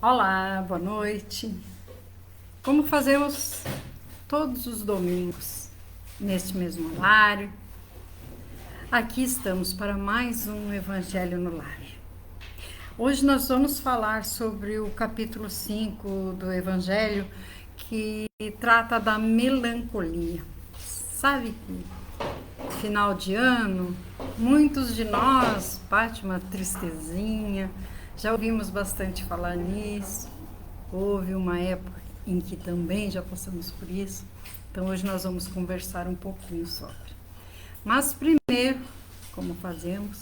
Olá, boa noite. Como fazemos todos os domingos, neste mesmo horário, aqui estamos para mais um Evangelho no Lar. Hoje nós vamos falar sobre o capítulo 5 do Evangelho, que trata da melancolia. Sabe que final de ano, muitos de nós bate uma tristezinha, já ouvimos bastante falar nisso, houve uma época em que também já passamos por isso, então hoje nós vamos conversar um pouquinho sobre. Mas primeiro, como fazemos,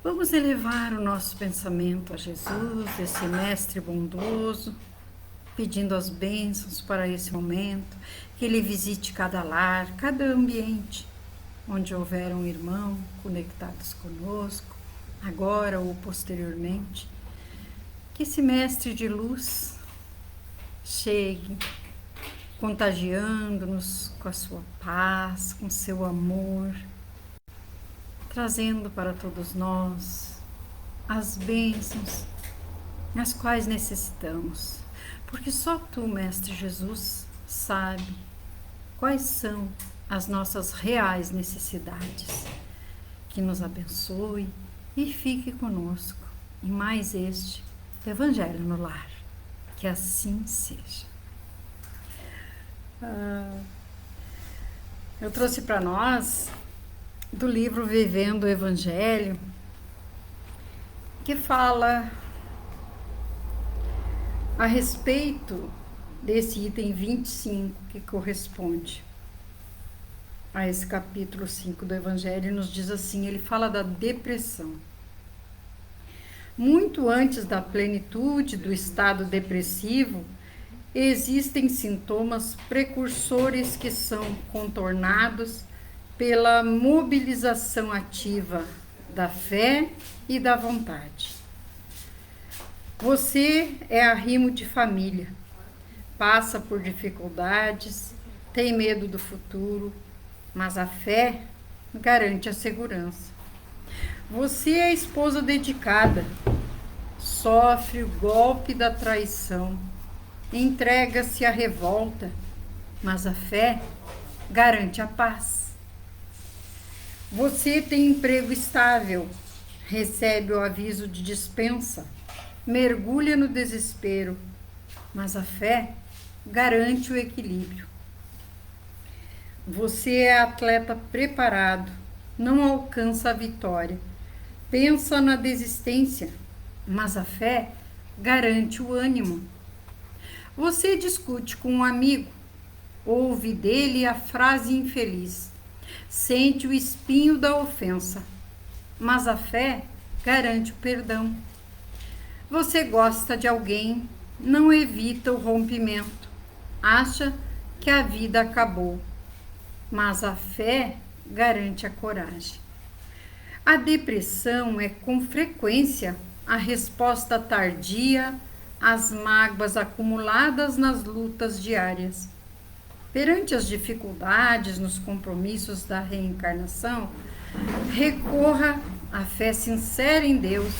vamos elevar o nosso pensamento a Jesus, esse mestre bondoso, pedindo as bênçãos para esse momento, que Ele visite cada lar, cada ambiente, onde houver um irmão conectados conosco, agora ou posteriormente, que esse mestre de luz chegue contagiando-nos com a sua paz, com seu amor, trazendo para todos nós as bênçãos as quais necessitamos, porque só Tu, Mestre Jesus, sabe quais são as nossas reais necessidades. Que nos abençoe e fique conosco em mais este Evangelho no Lar. Que assim seja. Eu trouxe para nós do livro Vivendo o Evangelho, que fala a respeito desse item 25, que corresponde a esse capítulo 5 do Evangelho, nos diz assim, ele fala da depressão. Muito antes da plenitude do estado depressivo, existem sintomas precursores que são contornados pela mobilização ativa da fé e da vontade. Você é arrimo de família, passa por dificuldades, tem medo do futuro, mas a fé garante a segurança. Você é esposa dedicada, sofre o golpe da traição, entrega-se à revolta, mas a fé garante a paz. Você tem emprego estável, recebe o aviso de dispensa, mergulha no desespero, mas a fé garante o equilíbrio. Você é atleta preparado, não alcança a vitória, pensa na desistência, mas a fé garante o ânimo. Você discute com um amigo, ouve dele a frase infeliz, sente o espinho da ofensa, mas a fé garante o perdão. Você gosta de alguém, não evita o rompimento, acha que a vida acabou, mas a fé garante a coragem. A depressão é com frequência a resposta tardia às mágoas acumuladas nas lutas diárias. Perante as dificuldades nos compromissos da reencarnação, recorra à fé sincera em Deus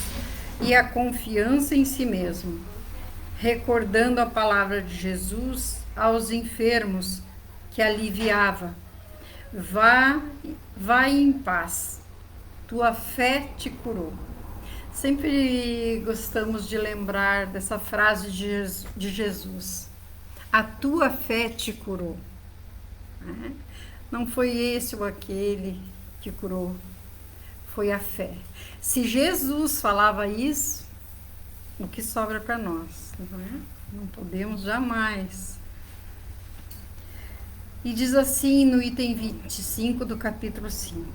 e à confiança em si mesmo, recordando a palavra de Jesus aos enfermos que aliviava: Vá em paz, tua fé te curou. Sempre gostamos de lembrar dessa frase de Jesus: a tua fé te curou. Não foi esse ou aquele que curou, foi a fé. Se Jesus falava isso, o que sobra para nós? Não podemos jamais. E diz assim no item 25 do capítulo 5,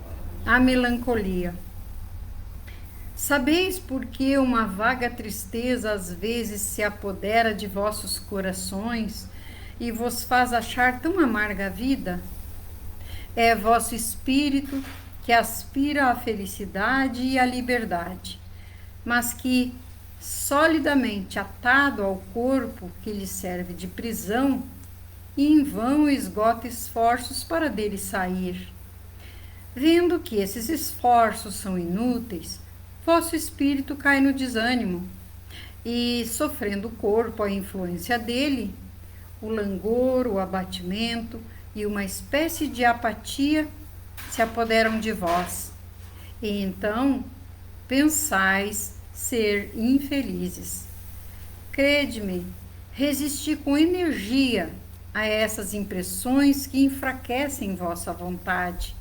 a melancolia. Sabeis por que uma vaga tristeza às vezes se apodera de vossos corações e vos faz achar tão amarga a vida? É vosso espírito que aspira à felicidade e à liberdade, mas que, solidamente atado ao corpo que lhe serve de prisão, e em vão esgota esforços para dele sair. Vendo que esses esforços são inúteis, vosso espírito cai no desânimo e sofrendo o corpo a influência dele, o langor, o abatimento e uma espécie de apatia se apoderam de vós. E então pensais ser infelizes. Crede-me, resisti com energia a essas impressões que enfraquecem vossa vontade.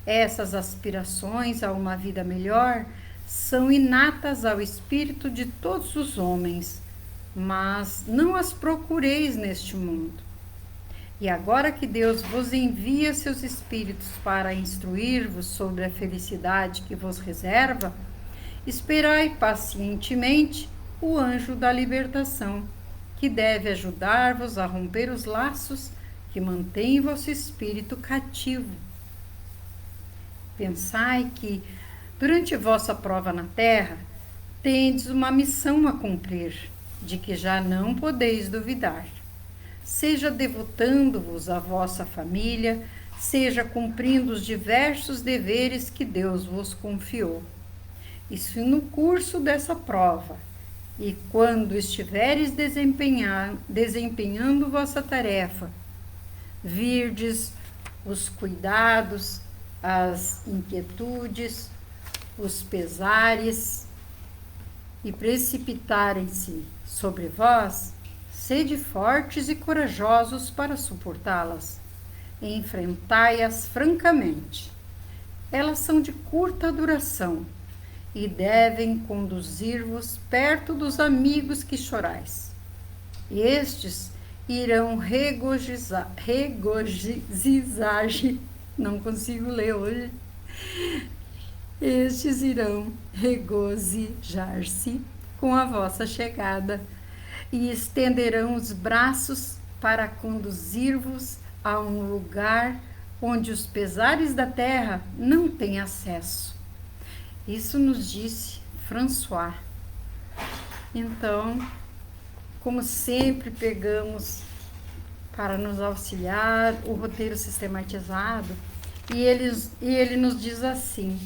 Essas aspirações a uma vida melhor são inatas ao espírito de todos os homens, mas não as procureis neste mundo. E agora que Deus vos envia seus espíritos para instruir-vos sobre a felicidade que vos reserva, esperai pacientemente o anjo da libertação, que deve ajudar-vos a romper os laços que mantêm vosso espírito cativo. Pensai que, durante vossa prova na terra, tendes uma missão a cumprir, de que já não podeis duvidar. Seja devotando-vos à vossa família, seja cumprindo os diversos deveres que Deus vos confiou. Isso no curso dessa prova, e quando estiveres desempenhando vossa tarefa, virdes os cuidados, as inquietudes, os pesares e precipitarem-se sobre vós, sede fortes e corajosos para suportá-las. Enfrentai-as francamente. Elas são de curta duração e devem conduzir-vos perto dos amigos que chorais. Estes irão regozijar-se. Não consigo ler hoje. Estes irão regozijar-se com a vossa chegada e estenderão os braços para conduzir-vos a um lugar onde os pesares da terra não têm acesso. Isso nos disse François. Então, como sempre, pegamos para nos auxiliar o roteiro sistematizado e ele nos diz assim: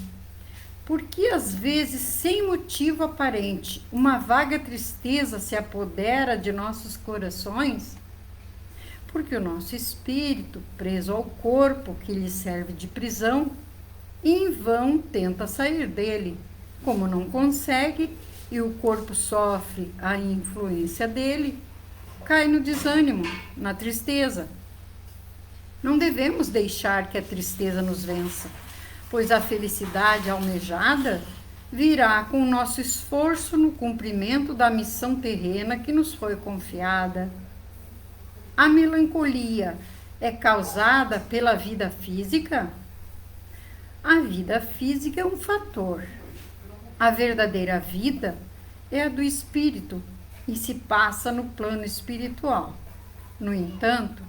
porque às vezes, sem motivo aparente, uma vaga tristeza se apodera de nossos corações? Porque o nosso espírito, preso ao corpo que lhe serve de prisão, em vão tenta sair dele. Como não consegue e o corpo sofre a influência dele, cai no desânimo, na tristeza. Não devemos deixar que a tristeza nos vença, pois a felicidade almejada virá com o nosso esforço no cumprimento da missão terrena que nos foi confiada. A melancolia é causada pela vida física? A vida física é um fator. A verdadeira vida é a do espírito e se passa no plano espiritual. No entanto,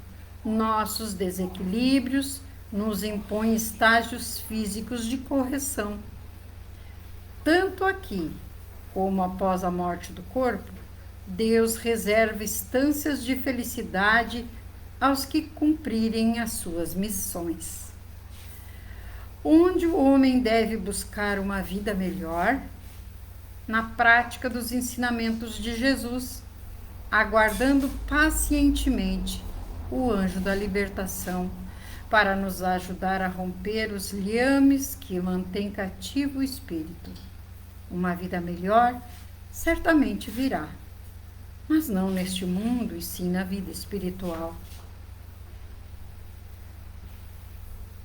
nossos desequilíbrios nos impõem estágios físicos de correção. Tanto aqui como após a morte do corpo, Deus reserva instâncias de felicidade aos que cumprirem as suas missões. Onde o homem deve buscar uma vida melhor? Na prática dos ensinamentos de Jesus, aguardando pacientemente o anjo da libertação para nos ajudar a romper os liames que mantêm cativo o espírito. Uma vida melhor certamente virá, mas não neste mundo, e sim na vida espiritual.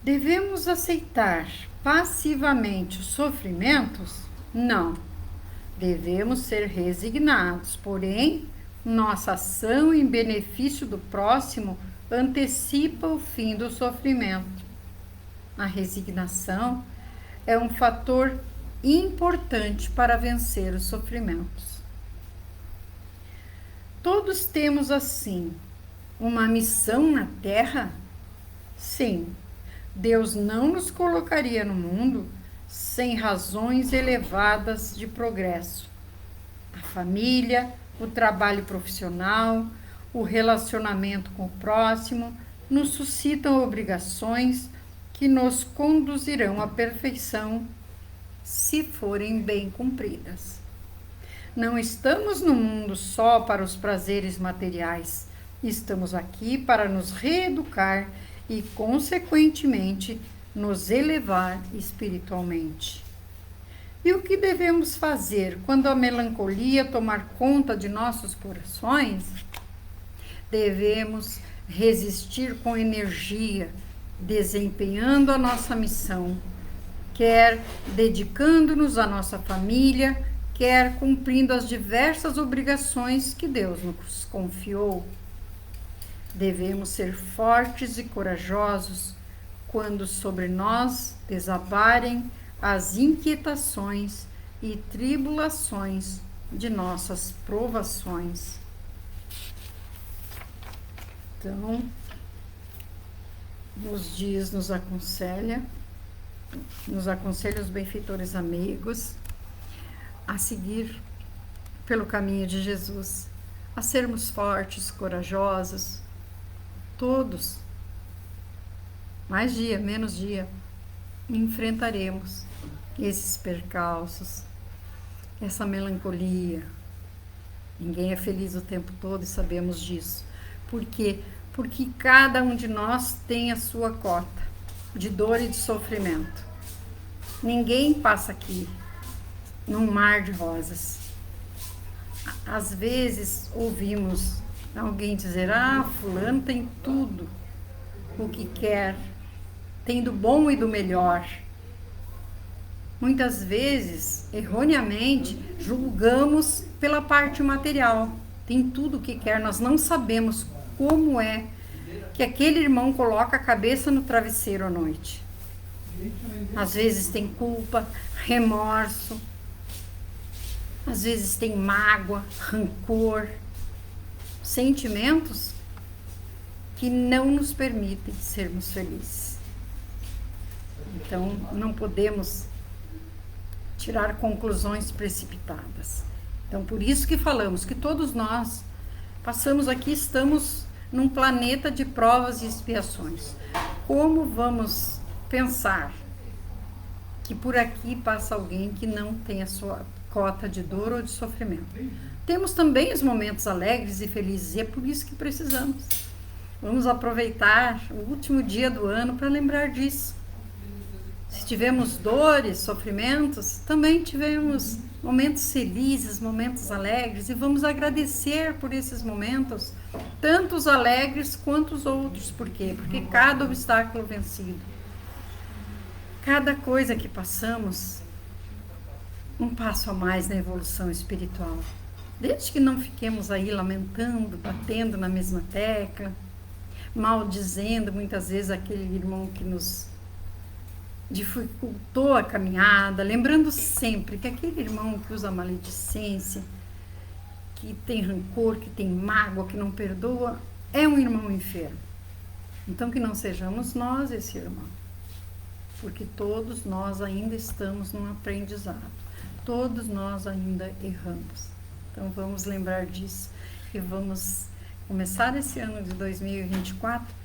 Devemos aceitar passivamente os sofrimentos? Não. Devemos ser resignados, porém, nossa ação em benefício do próximo antecipa o fim do sofrimento. A resignação é um fator importante para vencer os sofrimentos. Todos temos, assim, uma missão na Terra? Sim, Deus não nos colocaria no mundo sem razões elevadas de progresso. A família, o trabalho profissional, o relacionamento com o próximo nos suscitam obrigações que nos conduzirão à perfeição se forem bem cumpridas. Não estamos no mundo só para os prazeres materiais. Estamos aqui para nos reeducar e, consequentemente, nos elevar espiritualmente. E o que devemos fazer quando a melancolia tomar conta de nossos corações? Devemos resistir com energia, desempenhando a nossa missão, quer dedicando-nos à nossa família, quer cumprindo as diversas obrigações que Deus nos confiou. Devemos ser fortes e corajosos quando sobre nós desabarem as inquietações e tribulações de nossas provações. Então, nos aconselha os benfeitores amigos a seguir pelo caminho de Jesus, a sermos fortes, corajosos, todos, mais dia, menos dia, enfrentaremos esses percalços, essa melancolia. Ninguém é feliz o tempo todo e sabemos disso. Por quê? Porque cada um de nós tem a sua cota de dor e de sofrimento. Ninguém passa aqui num mar de rosas. Às vezes ouvimos alguém dizer: fulano tem tudo o que quer, tem do bom e do melhor. Muitas vezes, erroneamente, julgamos pela parte material. Tem tudo o que quer, nós não sabemos como é que aquele irmão coloca a cabeça no travesseiro à noite. Às vezes tem culpa, remorso, às vezes tem mágoa, rancor, sentimentos que não nos permitem sermos felizes. Então, não podemos tirar conclusões precipitadas. Então, por isso que falamos que todos nós passamos aqui, estamos num planeta de provas e expiações. Como vamos pensar que por aqui passa alguém que não tem a sua cota de dor ou de sofrimento? Temos também os momentos alegres e felizes, e é por isso que precisamos. Vamos aproveitar o último dia do ano para lembrar disso. Se tivemos dores, sofrimentos, também tivemos momentos felizes, momentos alegres, e vamos agradecer por esses momentos, tanto os alegres quanto os outros. Por quê? Porque cada obstáculo vencido, cada coisa que passamos, um passo a mais na evolução espiritual. Desde que não fiquemos aí lamentando, batendo na mesma tecla, maldizendo muitas vezes aquele irmão que nos dificultou a caminhada, lembrando sempre que aquele irmão que usa maledicência, que tem rancor, que tem mágoa, que não perdoa, é um irmão enfermo. Então que não sejamos nós esse irmão, porque todos nós ainda estamos num aprendizado, todos nós ainda erramos. Então vamos lembrar disso e vamos começar esse ano de 2024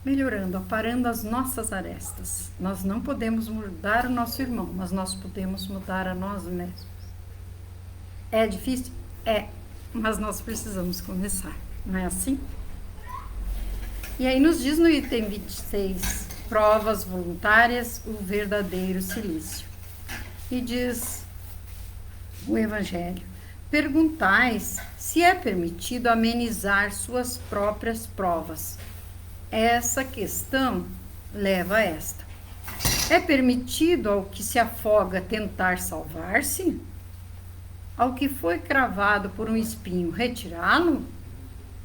melhorando, aparando as nossas arestas. Nós não podemos mudar o nosso irmão, mas nós podemos mudar a nós mesmos. É difícil? É, mas nós precisamos começar, não é assim? E aí nos diz no item 26, provas voluntárias, o verdadeiro silício. E diz o Evangelho: perguntais se é permitido amenizar suas próprias provas. Essa questão leva a esta: é permitido ao que se afoga tentar salvar-se? Ao que foi cravado por um espinho retirá-lo?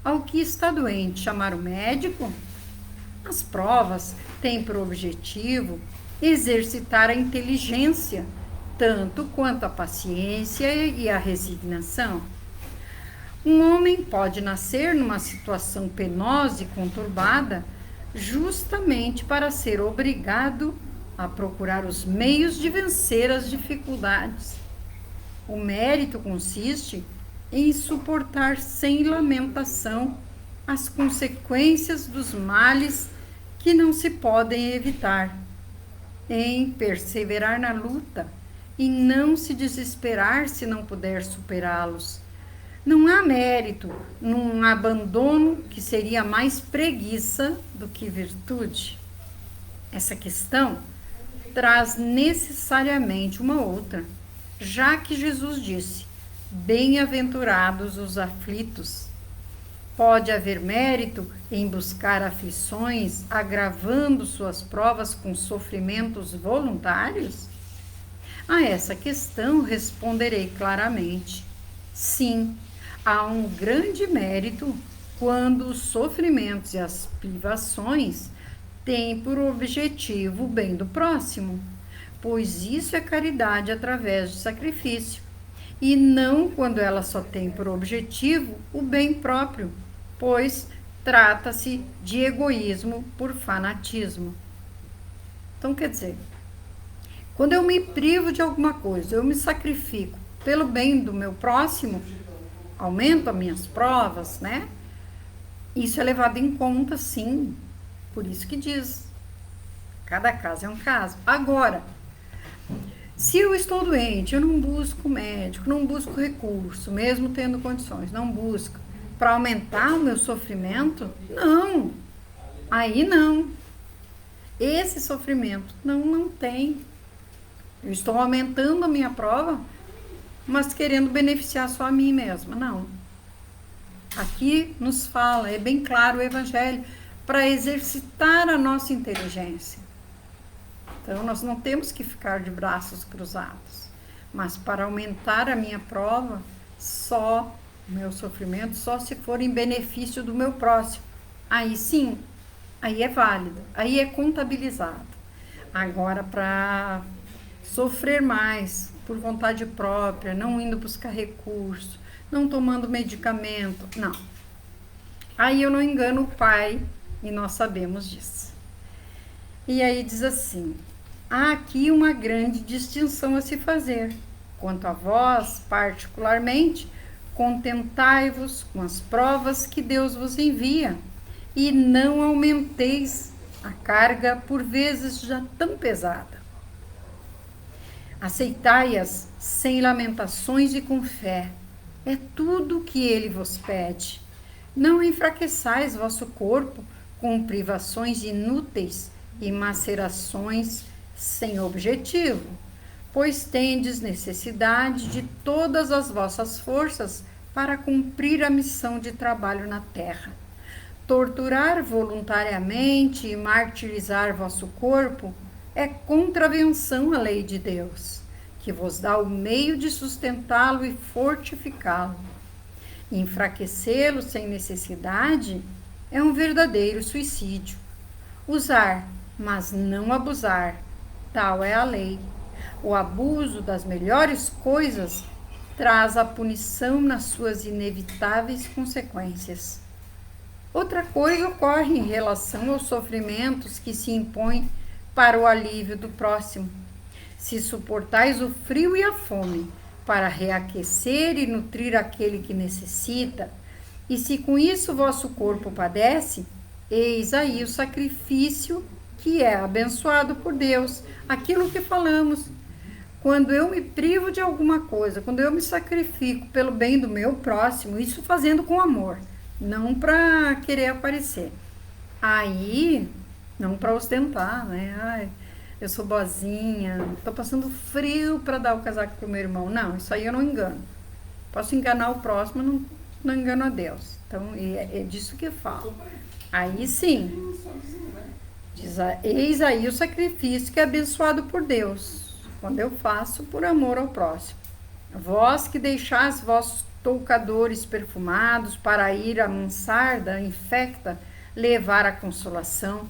Ao que está doente chamar o médico? As provas têm por objetivo exercitar a inteligência, tanto quanto a paciência e a resignação. Um homem pode nascer numa situação penosa e conturbada justamente para ser obrigado a procurar os meios de vencer as dificuldades. O mérito consiste em suportar sem lamentação as consequências dos males que não se podem evitar, em perseverar na luta, e não se desesperar se não puder superá-los. Não há mérito num abandono que seria mais preguiça do que virtude. Essa questão traz necessariamente uma outra, já que Jesus disse: bem-aventurados os aflitos. Pode haver mérito em buscar aflições, agravando suas provas com sofrimentos voluntários? A essa questão responderei claramente: sim, há um grande mérito quando os sofrimentos e as privações têm por objetivo o bem do próximo, pois isso é caridade através de sacrifício, e não quando ela só tem por objetivo o bem próprio, pois trata-se de egoísmo por fanatismo. Então, quer dizer, quando eu me privo de alguma coisa, eu me sacrifico pelo bem do meu próximo, aumento as minhas provas, né? Isso é levado em conta, sim. Por isso que diz, cada caso é um caso. Agora, se eu estou doente, eu não busco médico, não busco recurso, mesmo tendo condições, não busco para aumentar o meu sofrimento? Não. Aí não. Esse sofrimento não tem. Eu estou aumentando a minha prova, mas querendo beneficiar só a mim mesma. Não. Aqui nos fala, é bem claro o Evangelho, para exercitar a nossa inteligência. Então, nós não temos que ficar de braços cruzados, mas para aumentar a minha prova, só o meu sofrimento, só se for em benefício do meu próximo. Aí sim, aí é válido, aí é contabilizado. Agora, para sofrer mais por vontade própria, não indo buscar recurso, não tomando medicamento, não. Aí eu não engano o Pai, e nós sabemos disso. E aí diz assim: há aqui uma grande distinção a se fazer. Quanto a vós, particularmente, contentai-vos com as provas que Deus vos envia, e não aumenteis a carga por vezes já tão pesada. Aceitai-as sem lamentações e com fé. É tudo o que ele vos pede. Não enfraqueçais vosso corpo com privações inúteis e macerações sem objetivo, pois tendes necessidade de todas as vossas forças para cumprir a missão de trabalho na terra. Torturar voluntariamente e martirizar vosso corpo é contravenção à lei de Deus, que vos dá o meio de sustentá-lo e fortificá-lo. Enfraquecê-lo sem necessidade é um verdadeiro suicídio. Usar, mas não abusar, tal é a lei. O abuso das melhores coisas traz a punição nas suas inevitáveis consequências. Outra coisa ocorre em relação aos sofrimentos que se impõem para o alívio do próximo. Se suportais o frio e a fome para reaquecer e nutrir aquele que necessita, e se com isso vosso corpo padece, eis aí o sacrifício que é abençoado por Deus. Aquilo que falamos, quando eu me privo de alguma coisa, quando eu me sacrifico pelo bem do meu próximo, isso fazendo com amor, não para querer aparecer. Aí, não para ostentar, né? Ai, eu sou boazinha, tô passando frio para dar o casaco pro meu irmão. Não, isso aí eu não engano. Posso enganar o próximo, não engano a Deus. Então, é disso que eu falo. Aí sim, diz, eis aí o sacrifício que é abençoado por Deus, quando eu faço por amor ao próximo. Vós que deixais vossos toucadores perfumados para ir a mansarda infecta levar a consolação,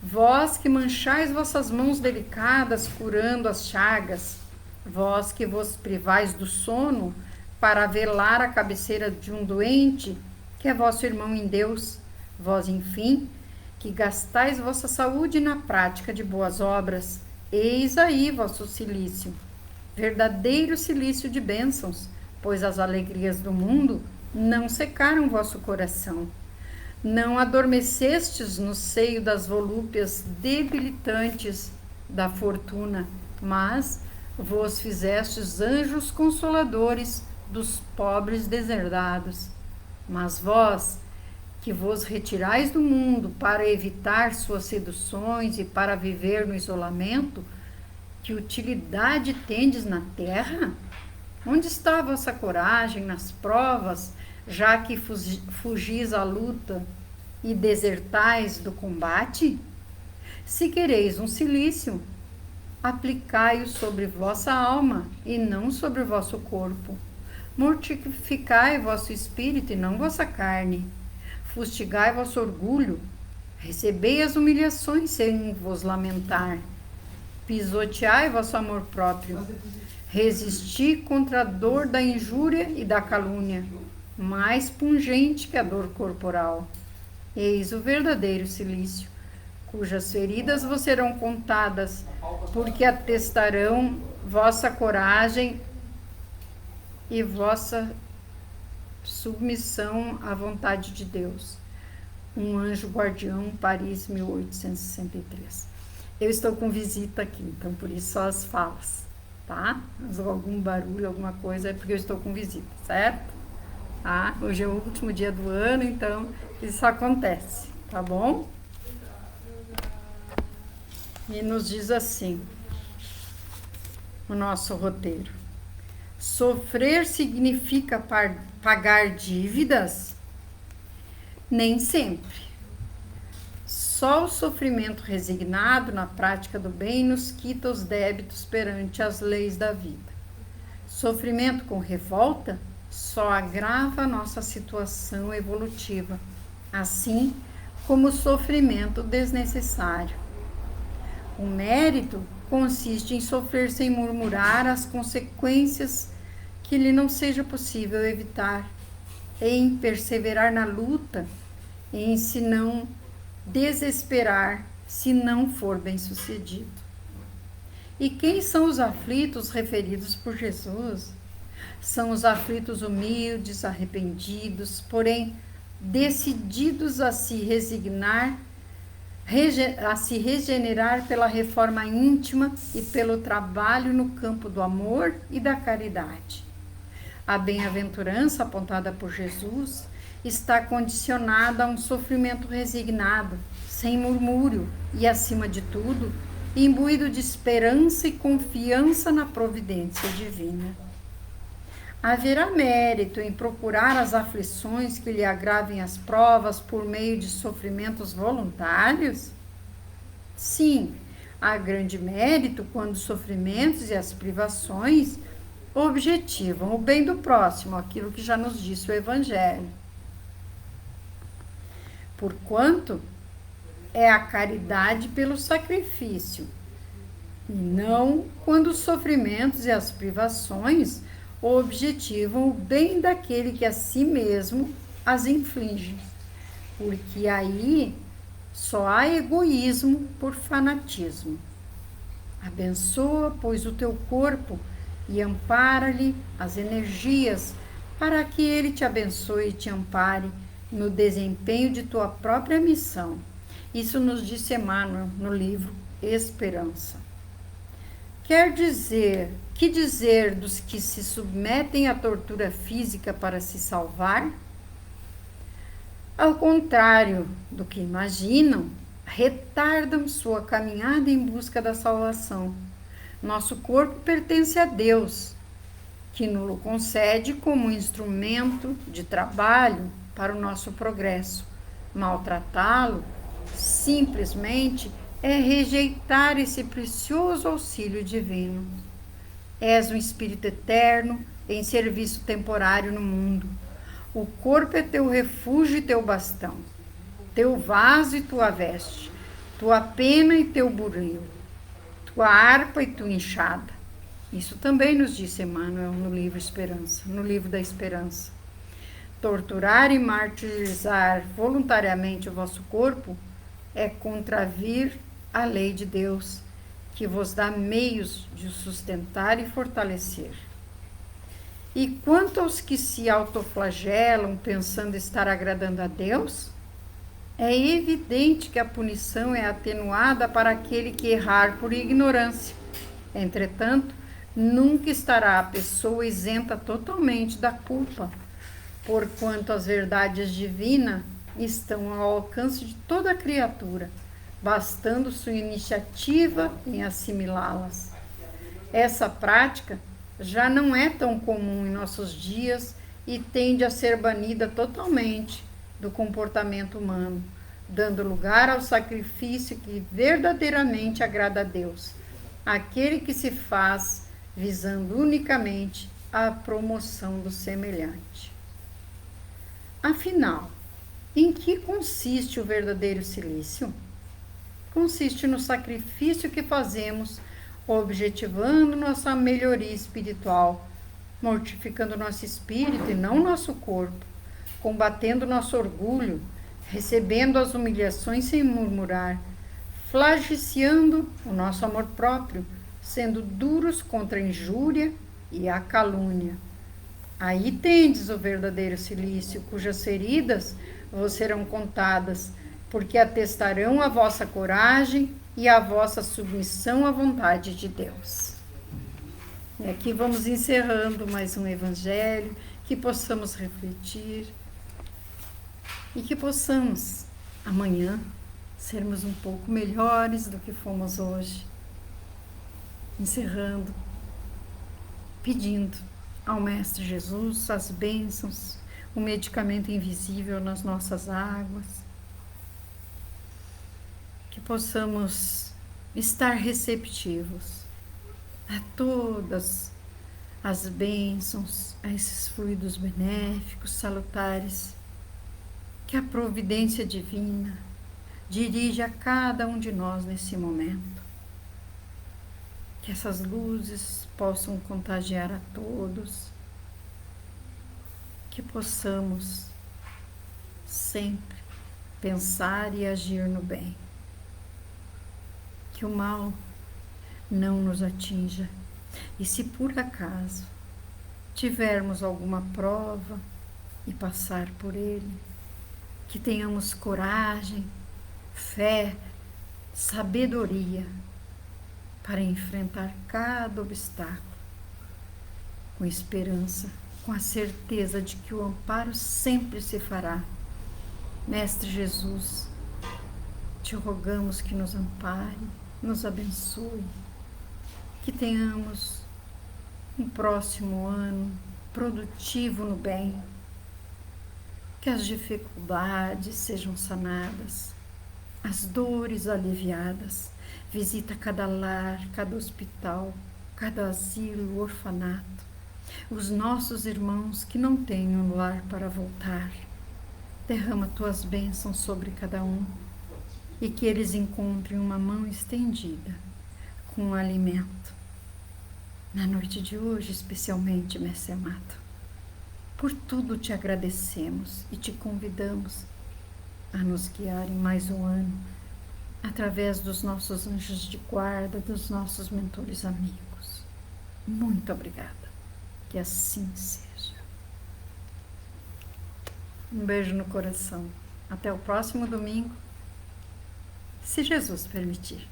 vós que manchais vossas mãos delicadas curando as chagas, vós que vos privais do sono para velar a cabeceira de um doente, que é vosso irmão em Deus, vós, enfim, que gastais vossa saúde na prática de boas obras, eis aí vosso cilício, verdadeiro cilício de bênçãos, pois as alegrias do mundo não secaram vosso coração. Não adormecestes no seio das volúpias debilitantes da fortuna, mas vos fizestes anjos consoladores dos pobres deserdados. Mas vós, que vos retirais do mundo para evitar suas seduções e para viver no isolamento, que utilidade tendes na terra? Onde está a vossa coragem nas provas, já que fugis à luta e desertais do combate? Se quereis um cilício, aplicai-o sobre vossa alma e não sobre vosso corpo. Mortificai vosso espírito e não vossa carne. Fustigai vosso orgulho. Recebei as humilhações sem vos lamentar. Pisoteai vosso amor próprio. Resisti contra a dor da injúria e da calúnia, mais pungente que a dor corporal. Eis o verdadeiro cilício, cujas feridas vos serão contadas, porque atestarão vossa coragem e vossa submissão à vontade de Deus. Um anjo guardião, Paris, 1863. Eu estou com visita aqui, então por isso só as falas, tá? Mas algum barulho, alguma coisa, é porque eu estou com visita, certo? Tá? Hoje é o último dia do ano, então isso acontece, tá bom? E nos diz assim, o nosso roteiro: sofrer significa pagar dívidas? Nem sempre. Só o sofrimento resignado na prática do bem nos quita os débitos perante as leis da vida. Sofrimento com revolta só agrava a nossa situação evolutiva, assim como o sofrimento desnecessário. O mérito consiste em sofrer sem murmurar as consequências que lhe não seja possível evitar, em perseverar na luta, em se não desesperar se não for bem-sucedido. E quem são os aflitos referidos por Jesus? São os aflitos humildes, arrependidos, porém decididos a se resignar, a se regenerar pela reforma íntima e pelo trabalho no campo do amor e da caridade. A bem-aventurança apontada por Jesus está condicionada a um sofrimento resignado, sem murmúrio e, acima de tudo, imbuído de esperança e confiança na providência divina. Haverá mérito em procurar as aflições que lhe agravem as provas por meio de sofrimentos voluntários? Sim, há grande mérito quando os sofrimentos e as privações objetivam o bem do próximo, aquilo que já nos disse o Evangelho. Porquanto é a caridade pelo sacrifício, e não quando os sofrimentos e as privações objetivam o bem daquele que a si mesmo as inflige, porque aí só há egoísmo por fanatismo. Abençoa, pois, o teu corpo e ampara-lhe as energias para que ele te abençoe e te ampare no desempenho de tua própria missão. Isso nos disse Emmanuel no livro Esperança. Que dizer dos que se submetem à tortura física para se salvar? Ao contrário do que imaginam, retardam sua caminhada em busca da salvação. Nosso corpo pertence a Deus, que nos concede como instrumento de trabalho para o nosso progresso. Maltratá-lo, simplesmente, é rejeitar esse precioso auxílio divino. És um espírito eterno em serviço temporário no mundo. O corpo é teu refúgio e teu bastão, teu vaso e tua veste, tua pena e teu buril, tua harpa e tua enxada. Isso também nos disse Emmanuel no livro Esperança, no livro da Esperança. Torturar e martirizar voluntariamente o vosso corpo é contravir a lei de Deus, que vos dá meios de o sustentar e fortalecer. E quanto aos que se autoflagelam pensando estar agradando a Deus, é evidente que a punição é atenuada para aquele que errar por ignorância. Entretanto, Nunca estará a pessoa isenta totalmente da culpa, porquanto as verdades divinas estão ao alcance de toda criatura, bastando sua iniciativa em assimilá-las. Essa prática já não é tão comum em nossos dias e tende a ser banida totalmente do comportamento humano, dando lugar ao sacrifício que verdadeiramente agrada a Deus, aquele que se faz visando unicamente a promoção do semelhante. Afinal, em que consiste o verdadeiro silício? Consiste no sacrifício que fazemos, objetivando nossa melhoria espiritual, mortificando nosso espírito e não nosso corpo, combatendo nosso orgulho, recebendo as humilhações sem murmurar, flagiciando o nosso amor próprio, sendo duros contra a injúria e a calúnia. Aí tendes o verdadeiro silício, cujas feridas vos serão contadas, porque atestarão a vossa coragem e a vossa submissão à vontade de Deus. E aqui vamos encerrando mais um evangelho, que possamos refletir e que possamos amanhã sermos um pouco melhores do que fomos hoje. Encerrando, pedindo ao Mestre Jesus as bênçãos, o medicamento invisível nas nossas águas, que possamos estar receptivos a todas as bênçãos, a esses fluidos benéficos, salutares, que a providência divina dirige a cada um de nós nesse momento. Que essas luzes possam contagiar a todos, que possamos sempre pensar e agir no bem, que o mal não nos atinja, e se por acaso tivermos alguma prova e passar por ele, que tenhamos coragem, fé, sabedoria para enfrentar cada obstáculo, com esperança, com a certeza de que o amparo sempre se fará. Mestre Jesus, te rogamos que nos ampare, nos abençoe, que tenhamos um próximo ano produtivo no bem, que as dificuldades sejam sanadas, as dores aliviadas. Visita cada lar, cada hospital, cada asilo, orfanato, os nossos irmãos que não têm um lar para voltar. Derrama tuas bênçãos sobre cada um e que eles encontrem uma mão estendida com o alimento. Na noite de hoje, especialmente, Mestre amado, por tudo te agradecemos e te convidamos a nos guiar em mais um ano, através dos nossos anjos de guarda, dos nossos mentores amigos. Muito obrigada. Que assim seja. Um beijo no coração. Até o próximo domingo, se Jesus permitir.